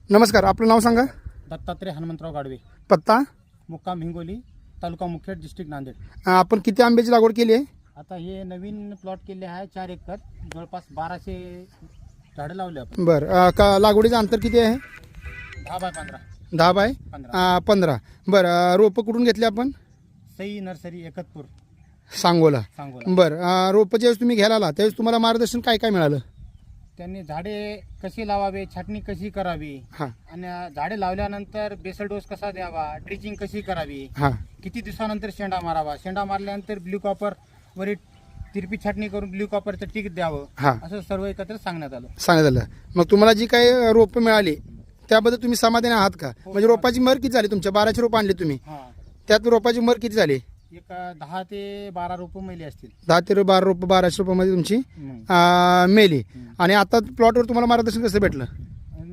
नमस्कार, आपलं नाव सांगा. दत्तात्रय हनुमंतराव गाडवे, पत्ता. मुक्काम हिंगोली, तालुका मुखेड, डिस्ट्रिक्ट नांदेड. आपण किती आंब्याची लागवड केली आहे? आता हे नवीन प्लॉट केले आहे 4 एकर, जवळपास 1200 झाडं लावले आपण. बरं, का लागवडीचं अंतर किती आहे? 10 बाय 15. 10 बाय 15. 15. बरं, रोपं कुठून घेतली आपण? सई नर्सरी, एकतपूर, सांगोला. सांगोला. बरं, रोपं ज्यावेळेस तुम्ही घ्यायला आला त्यावेळेस तुम्हाला मार्गदर्शन काय काय मिळालं? त्यांनी झाडे कशी लावावे, छाटणी कशी करावी, हां आणि झाडे लावल्यानंतर बेसल डोस कसा द्यावा, ड्रिचिंग कशी करावी, हां किती दिवसानंतर शेंडा मारावा, शेंडा मारल्यानंतर ब्ल्यू कॉपर वरील तिरपी छाटणी करून ब्ल्यू कॉपरचं टीक द्यावं, हां असं सर्व एकत्र सांगण्यात आलं. सांगण्यात आलं. मग तुम्हाला जी काही रोपं मिळाली त्याबद्दल तुम्ही समाधानी आहात का? म्हणजे रोपाची मर किती झाली तुमच्या? 12चे रोपं आणली तुम्ही, हां, त्यात रोपाची मर किती झाली? एक 10 ते 12 रोपं मेली असतील. 10 ते 12 रोपं 1200 रुपयामध्ये तुमची मेली. आणि आता प्लॉटवर तुम्हाला मार्गदर्शन कसं भेटलं?